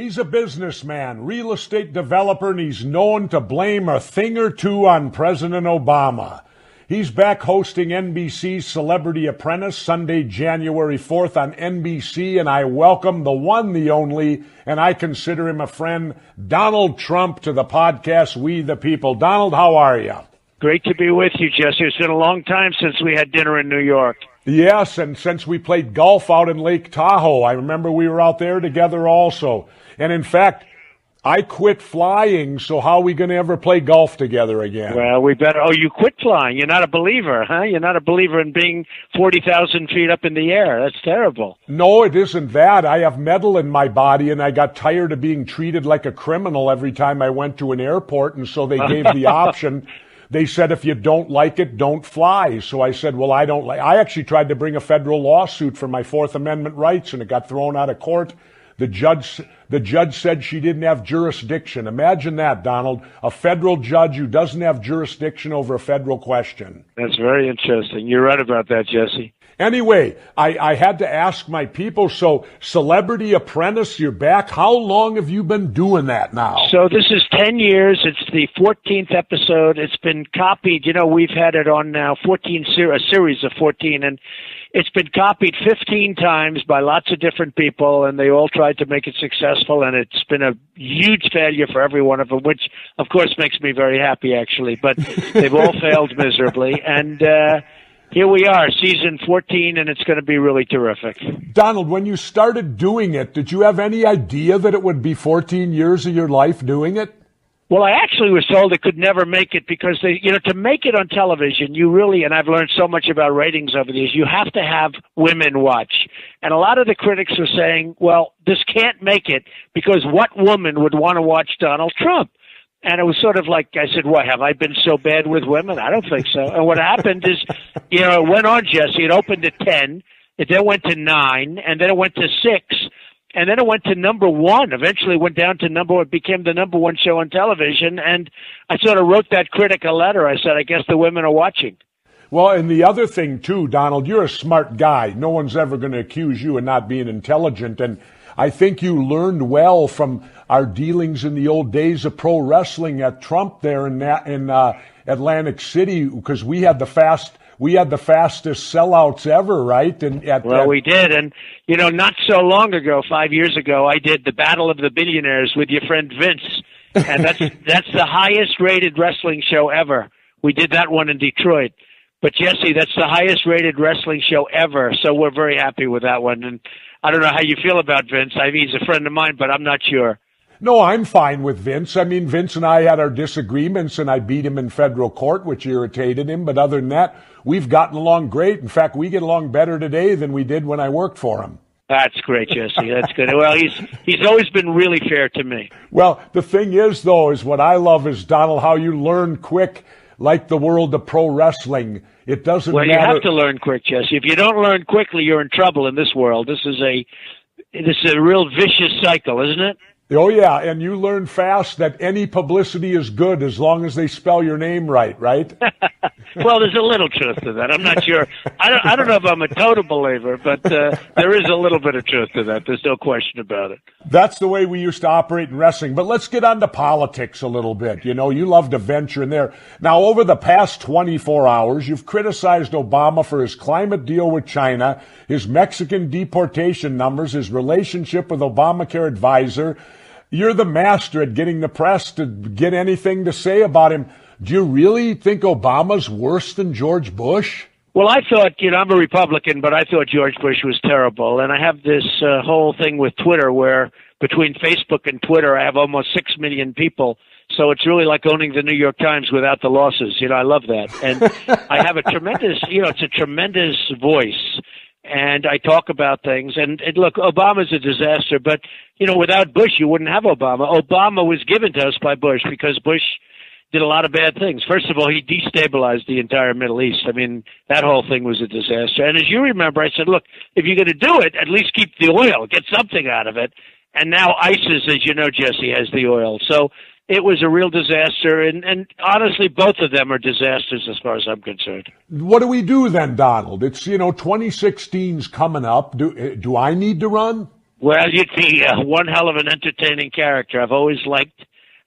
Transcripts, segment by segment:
He's a businessman, real estate developer, and he's known to blame a thing or two on President Obama. He's back hosting NBC's Celebrity Apprentice Sunday, January 4th on NBC, and I welcome the one, the only, and I consider him a friend, Donald Trump, to the podcast We the People. Donald, how are you? Great to be with you, Jesse. It's been a long time since we had dinner in New York. Yes, and since we played golf out in Lake Tahoe, I remember we were out there together also. And in fact, I quit flying, so how are we going to ever play golf together again? Well, we better. Oh, you quit flying. You're not a believer, huh? You're not a believer in being 40,000 feet up in the air. That's terrible. No, it isn't that. I have metal in my body, and I got tired of being treated like a criminal every time I went to an airport, and so they gave the option. They said, if you don't like it, don't fly. So I said, well, I don't like. I actually tried to bring a federal lawsuit for my Fourth Amendment rights, and it got thrown out of court. The judge said she didn't have jurisdiction. Imagine that, Donald. A federal judge who doesn't have jurisdiction over a federal question. That's very interesting. You're right about that, Jesse. Anyway, I had to ask my people, so Celebrity Apprentice, you're back. How long have you been doing that now? So this is 10 years. It's the 14th episode. It's been copied. You know, we've had it on now a series of 14, and it's been copied 15 times by lots of different people, and they all tried to make it successful, and it's been a huge failure for every one of them, which, of course, makes me very happy, actually. But they've all failed miserably, and here we are, season 14, and it's going to be really terrific. Donald, when you started doing it, did you have any idea that it would be 14 years of your life doing it? Well, I actually was told it could never make it because to make it on television, you really, and I've learned so much about ratings over the years, you have to have women watch. And a lot of the critics were saying, well, this can't make it because what woman would want to watch Donald Trump? And it was sort of like, I said, what, have I been so bad with women? I don't think so. And what happened is, it went on, Jesse. It opened at 10, it then went to 9, and then it went to 6, and then it went to number 1. Eventually it went down to it became the number 1 show on television, and I sort of wrote that critic a letter. I said, I guess the women are watching. Well, and the other thing, too, Donald, you're a smart guy. No one's ever going to accuse you of not being intelligent, and I think you learned well from our dealings in the old days of pro wrestling at Trump there in Atlantic City, because we had the fastest sellouts ever, right? We did, and not so long ago, 5 years ago, I did the Battle of the Billionaires with your friend Vince, and that's the highest rated wrestling show ever. We did that one in Detroit. But Jesse, that's the highest rated wrestling show ever, so we're very happy with that one. And I don't know how you feel about Vince. I mean, he's a friend of mine, but I'm not sure. No, I'm fine with Vince. I mean, Vince and I had our disagreements, and I beat him in federal court, which irritated him. But other than that, we've gotten along great. In fact, we get along better today than we did when I worked for him. That's great, Jesse. That's good. Well, he's always been really fair to me. Well, the thing is, though, is what I love is, Donald, how you learn quick, like the world of pro wrestling. It doesn't matter. Well, you have to learn quick, Jesse. If you don't learn quickly, you're in trouble in this world. This is a real vicious cycle, isn't it? Oh, yeah, and you learn fast that any publicity is good as long as they spell your name right? Well, there's a little truth to that. I'm not sure. I don't know if I'm a total believer, but there is a little bit of truth to that. There's no question about it. That's the way we used to operate in wrestling. But let's get on to politics a little bit. You love to venture in there. Now, over the past 24 hours, you've criticized Obama for his climate deal with China, his Mexican deportation numbers, his relationship with Obamacare advisor. You're the master at getting the press to get anything to say about him. Do you really think Obama's worse than George Bush? Well, I thought, I'm a Republican, but I thought George Bush was terrible. And I have this whole thing with Twitter where between Facebook and Twitter, I have almost 6 million people. So it's really like owning the New York Times without the losses. I love that. And I have a tremendous, it's a tremendous voice. And I talk about things. And look, Obama's a disaster, but, without Bush, you wouldn't have Obama. Obama was given to us by Bush because Bush did a lot of bad things. First of all, he destabilized the entire Middle East. I mean, that whole thing was a disaster. And as you remember, I said, look, if you're going to do it, at least keep the oil, get something out of it. And now ISIS, as you know, Jesse, has the oil. So it was a real disaster. And honestly, both of them are disasters as far as I'm concerned. What do we do then, Donald? It's, 2016's coming up. Do I need to run? Well, you'd be one hell of an entertaining character. I've liked,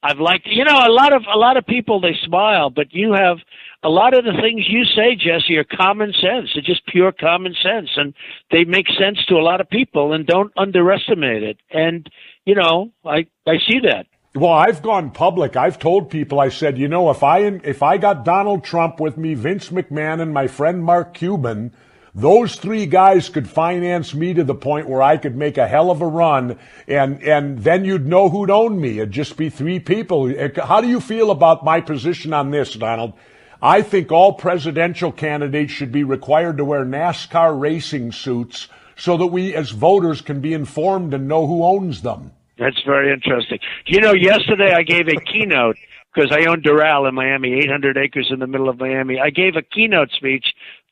a lot of people, they smile, but you have a lot of the things you say, Jesse, are common sense. They're just pure common sense, and they make sense to a lot of people, and don't underestimate it. And, I see that. Well, I've gone public. I've told people, I said, if I got Donald Trump with me, Vince McMahon, and my friend Mark Cuban, those three guys could finance me to the point where I could make a hell of a run, and then you'd know who'd own me. It'd just be three people. How do you feel about my position on this, Donald? I think all presidential candidates should be required to wear NASCAR racing suits so that we as voters can be informed and know who owns them. That's very interesting. Yesterday I gave a keynote because I own Doral in Miami, 800 acres in the middle of Miami. I gave a keynote speech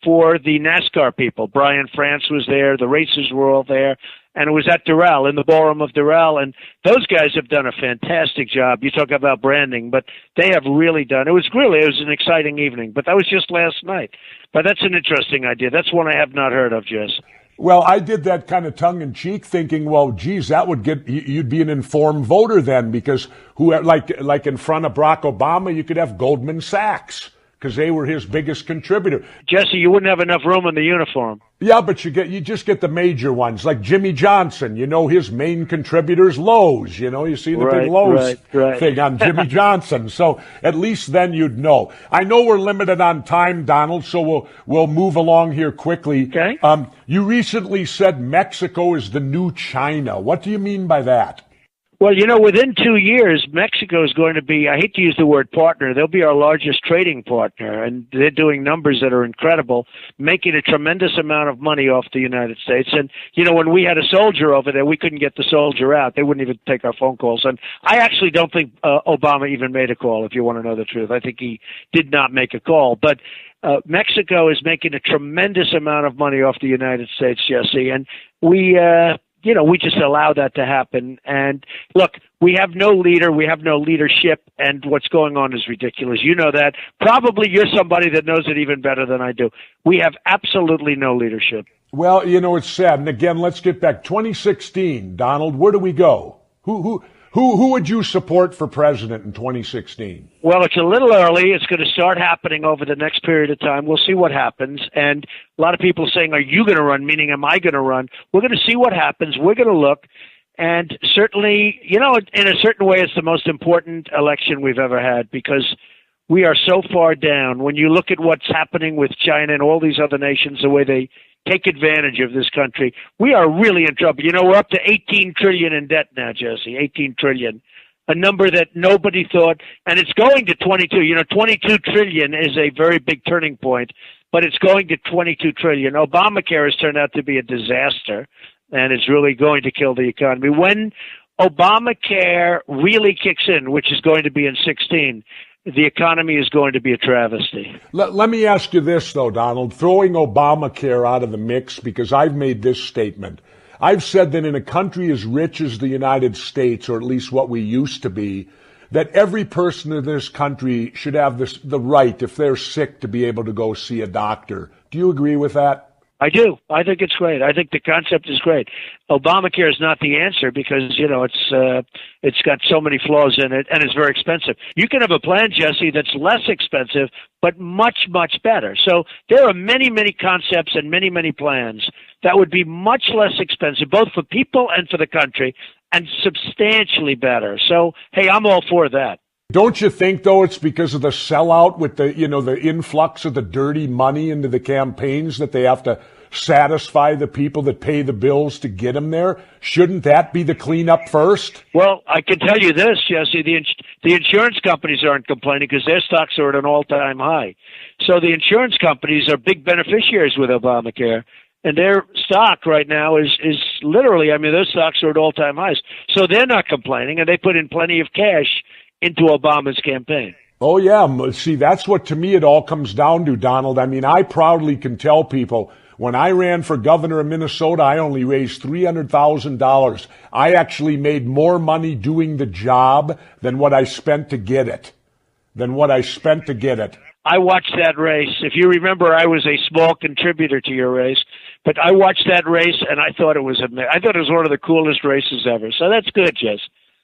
for the NASCAR people. Brian France was there. The racers were all there. And it was at Doral, in the ballroom of Doral. And those guys have done a fantastic job. You talk about branding, but they have really done. It was an exciting evening. But that was just last night. But that's an interesting idea. That's one I have not heard of, Jess. Well, I did that kind of tongue-in-cheek thinking, well, geez, that would you'd be an informed voter then, because like in front of Barack Obama, you could have Goldman Sachs, because they were his biggest contributor. Jesse, you wouldn't have enough room in the uniform. Yeah, but you just get the major ones, like Jimmy Johnson. His main contributor's Lowe's. You see the big Lowe's thing on Jimmy Johnson. So at least then you'd know. I know we're limited on time, Donald, so we'll move along here quickly. Okay. You recently said Mexico is the new China. What do you mean by that? Well, within 2 years, Mexico is going to be, I hate to use the word partner, they'll be our largest trading partner, and they're doing numbers that are incredible, making a tremendous amount of money off the United States. And, when we had a soldier over there, we couldn't get the soldier out. They wouldn't even take our phone calls. And I actually don't think Obama even made a call, if you want to know the truth. I think he did not make a call. But Mexico is making a tremendous amount of money off the United States, Jesse, and we just allow that to happen. And look, we have no leader, we have no leadership, and what's going on is ridiculous. You know that. Probably you're somebody that knows it even better than I do. We have absolutely no leadership. Well, it's sad. And again, let's get back. 2016, Donald, where do we go? Who would you support for president in 2016? Well, it's a little early. It's going to start happening over the next period of time. We'll see what happens. And a lot of people saying, are you going to run? Meaning, am I going to run? We're going to see what happens. We're going to look. And certainly, in a certain way, it's the most important election we've ever had because we are so far down. When you look at what's happening with China and all these other nations, the way they take advantage of this country, we are really in trouble. We're up to 18 trillion in debt now, Jesse, 18 trillion, a number that nobody thought, and it's going to 22. 22 trillion is a very big turning point, but it's going to 22 trillion. Obamacare has turned out to be a disaster, and it's really going to kill the economy. When Obamacare really kicks in, which is going to be in 16, the economy is going to be a travesty. Let me ask you this, though, Donald, throwing Obamacare out of the mix, because I've made this statement. I've said that in a country as rich as the United States, or at least what we used to be, that every person in this country should have the right, if they're sick, to be able to go see a doctor. Do you agree with that? I do. I think it's great. I think the concept is great. Obamacare is not the answer because, it's got so many flaws in it and it's very expensive. You can have a plan, Jesse, that's less expensive, but much, much better. So there are many, many concepts and many, many plans that would be much less expensive, both for people and for the country, and substantially better. So, hey, I'm all for that. Don't you think, though, it's because of the sellout with the influx of the dirty money into the campaigns that they have to satisfy the people that pay the bills to get them there? Shouldn't that be the cleanup first? Well, I can tell you this, Jesse, the insurance companies aren't complaining because their stocks are at an all-time high. So the insurance companies are big beneficiaries with Obamacare. And their stock right now is literally, their stocks are at all-time highs. So they're not complaining, and they put in plenty of cash into Obama's campaign. Oh, yeah. See, that's what, to me, it all comes down to, Donald. I proudly can tell people, when I ran for governor of Minnesota, I only raised $300,000. I actually made more money doing the job than what I spent to get it. I watched that race. If you remember, I was a small contributor to your race, But I watched that race, and I thought it was one of the coolest races ever. So that's good, Jess.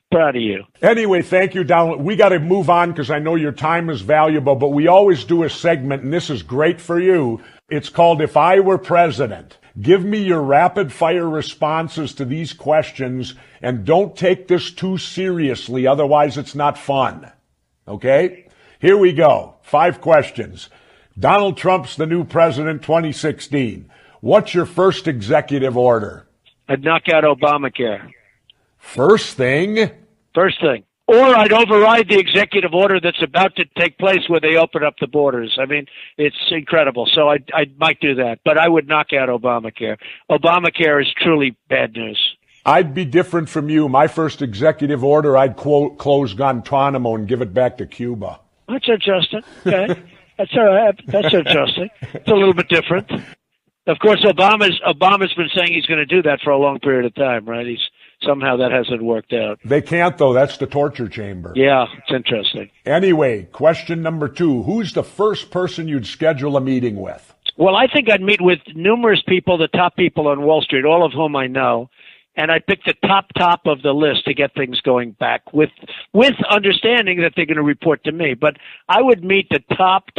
Proud of you. Anyway, thank you, Donald. We got to move on because I know your time is valuable, but we always do a segment, and this is great for you. It's called If I Were President. Give me your rapid-fire responses to these questions, and don't take this too seriously, otherwise it's not fun. Okay? Here we go. 5 questions. Donald Trump's the new president 2016. What's your first executive order? I'd knock out Obamacare. First thing. Or I'd override the executive order that's about to take place where they open up the borders. I mean, it's incredible. So I might do that. But I would knock out Obamacare. Obamacare is truly bad news. I'd be different from you. My first executive order, I'd close Guantanamo and give it back to Cuba. That's interesting. Okay. That's all right. That's interesting. It's a little bit different. Of course, Obama's been saying he's going to do that for a long period of time, right? Somehow that hasn't worked out. They can't, though. That's the torture chamber. Yeah, it's interesting. Anyway, question number 2. Who's the first person you'd schedule a meeting with? Well, I think I'd meet with numerous people, the top people on Wall Street, all of whom I know, and I'd pick the top of the list to get things going back with understanding that they're going to report to me. But I would meet the top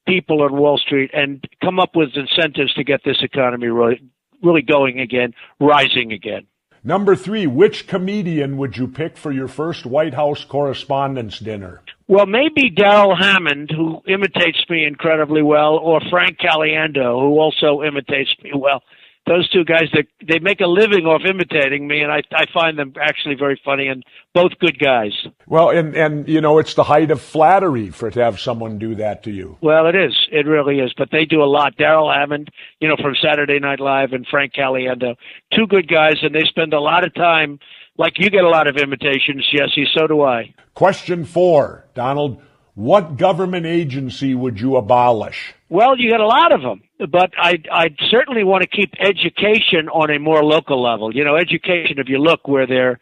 people on Wall Street and come up with incentives to get this economy really going again, rising again. Number 3, which comedian would you pick for your first White House Correspondents' Dinner? Well, maybe Darrell Hammond, who imitates me incredibly well, or Frank Caliendo, who also imitates me well. Those two guys, they make a living off imitating me, and I find them actually very funny, and both good guys. Well, and you know, it's the height of flattery to have someone do that to you. Well, it is. It really is. But they do a lot. Darrell Hammond, from Saturday Night Live, and Frank Caliendo, two good guys, and they spend a lot of time, like you get a lot of imitations, Jesse, so do I. Question 4, Donald. What government agency would you abolish? Well, you got a lot of them, but I'd certainly want to keep education on a more local level. Education, if you look where they're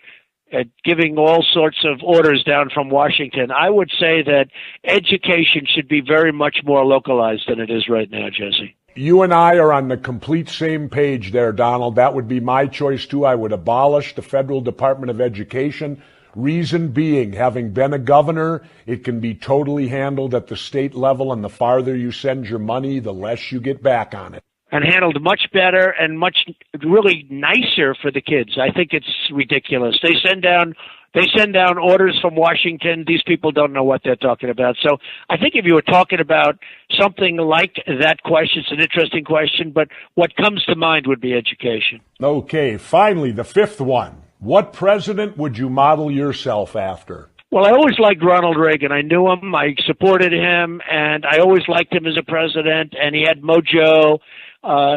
giving all sorts of orders down from Washington, I would say that education should be very much more localized than it is right now, Jesse. You and I are on the complete same page there, Donald. That would be my choice, too. I would abolish the Federal Department of Education. Reason being, having been a governor, it can be totally handled at the state level, and the farther you send your money, the less you get back on it. And handled much better and much really nicer for the kids. I think it's ridiculous. They send down orders from Washington. These people don't know what they're talking about. So I think if you were talking about something like that question, it's an interesting question, but what comes to mind would be education. Okay, finally, the 5th one. What president would you model yourself after? Well, I always liked Ronald Reagan. I knew him, I supported him, and I always liked him as a president, and he had mojo.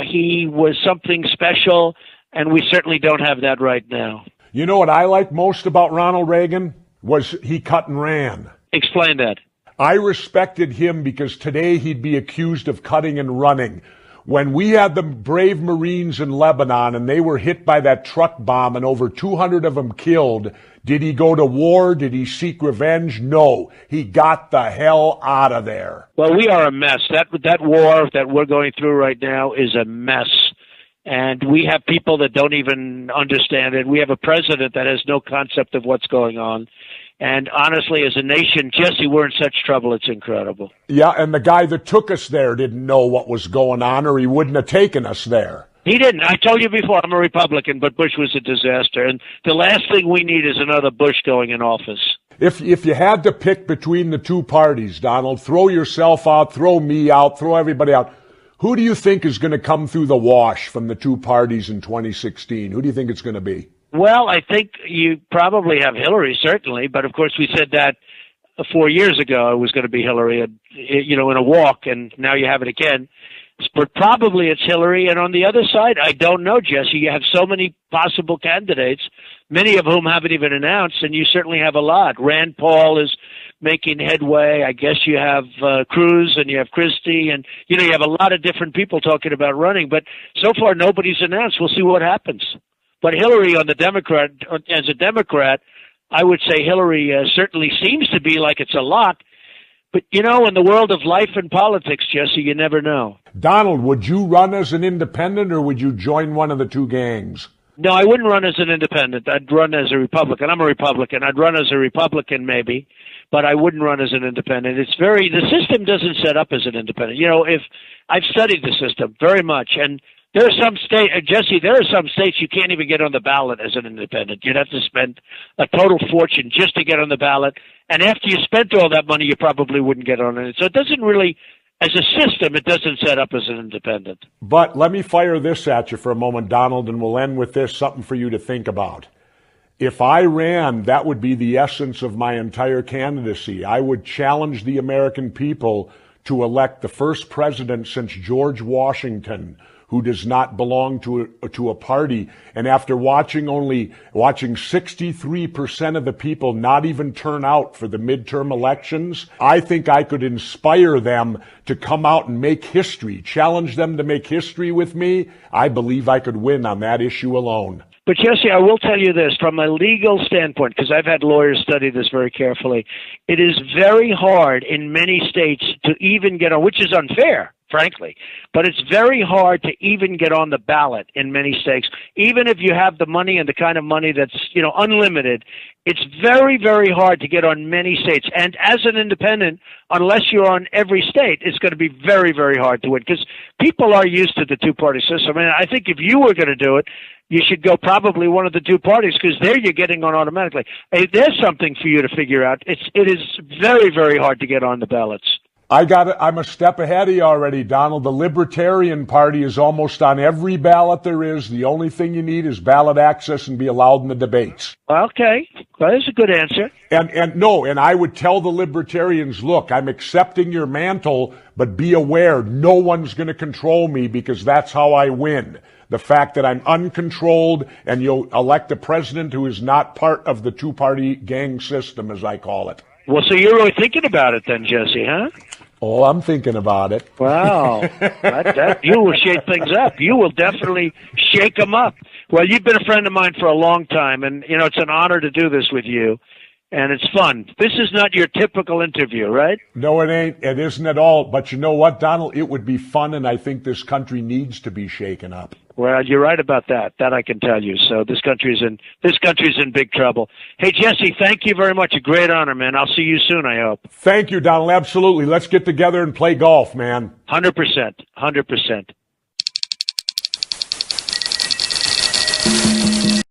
He was something special, and we certainly don't have that right now. You know what I like most about Ronald Reagan? Was he cut and ran. Explain that. I respected him because today he'd be accused of cutting and running. When we had the brave Marines in Lebanon and they were hit by that truck bomb and over 200 of them killed, did he go to war? Did he seek revenge? No. He got the hell out of there. Well, we are a mess. That war that we're going through right now is a mess. And we have people that don't even understand it. We have a president that has no concept of what's going on. And honestly, as a nation, Jesse, we're in such trouble, it's incredible. Yeah, and the guy that took us there didn't know what was going on, or he wouldn't have taken us there. He didn't. I told you before, I'm a Republican, but Bush was a disaster. And the last thing we need is another Bush going in office. If you had to pick between the two parties, Donald, throw yourself out, throw me out, throw everybody out, who do you think is going to come through the wash from the two parties in 2016? Who do you think it's going to be? Well, I think you probably have Hillary, certainly. But, of course, we said that 4 years ago it was going to be Hillary, in a walk, and now you have it again. But probably it's Hillary. And on the other side, I don't know, Jesse. You have so many possible candidates, many of whom haven't even announced, and you certainly have a lot. Rand Paul is making headway. I guess you have Cruz and you have Christie, and, you have a lot of different people talking about running. But so far, nobody's announced. We'll see what happens. But Hillary as a Democrat, I would say Hillary certainly seems to be like it's a lock. But, in the world of life and politics, Jesse, you never know. Donald, would you run as an independent or would you join one of the two gangs? No, I wouldn't run as an independent. I'd run as a Republican. I'm a Republican. I'd run as a Republican maybe, but I wouldn't run as an independent. The system doesn't set up as an independent. If I've studied the system very much, and there are some Jesse, there are some states you can't even get on the ballot as an independent. You'd have to spend a total fortune just to get on the ballot. And after you spent all that money, you probably wouldn't get on it. So it doesn't really, as a system, it doesn't set up as an independent. But let me fire this at you for a moment, Donald, and we'll end with this, something for you to think about. If I ran, that would be the essence of my entire candidacy. I would challenge the American people to elect the first president since George Washington who does not belong to a party. And after watching 63% of the people not even turn out for the midterm elections, I think I could inspire them to come out and make history, challenge them to make history with me. I believe I could win on that issue alone. But Jesse, I will tell you this, from a legal standpoint, because I've had lawyers study this very carefully, it is very hard in many states to even get on, which is unfair, frankly, but it's very hard to even get on the ballot in many states. Even if you have the money and the kind of money that's, unlimited, it's very, very hard to get on many states. And as an independent, unless you're on every state, it's going to be very, very hard to win because people are used to the two-party system. I mean, I think if you were going to do it, you should go probably one of the two parties because there you're getting on automatically. Hey, there's something for you to figure out. It is very, very hard to get on the ballots. I'm a step ahead of you already, Donald. The Libertarian Party is almost on every ballot there is. The only thing you need is ballot access and be allowed in the debates. Okay. Well, that's a good answer. And I would tell the Libertarians, look, I'm accepting your mantle, but be aware, no one's going to control me because that's how I win. The fact that I'm uncontrolled and you'll elect a president who is not part of the two-party gang system, as I call it. Well, so you're really thinking about it then, Jesse, huh? Oh, I'm thinking about it. Wow. You will shake things up. You will definitely shake them up. Well, you've been a friend of mine for a long time, and, it's an honor to do this with you. And it's fun. This is not your typical interview, right? No, it ain't. It isn't at all. But you know what, Donald? It would be fun, and I think this country needs to be shaken up. Well, you're right about that. That I can tell you. So this country's in big trouble. Hey, Jesse, thank you very much. A great honor, man. I'll see you soon, I hope. Thank you, Donald. Absolutely. Let's get together and play golf, man. 100%. 100%.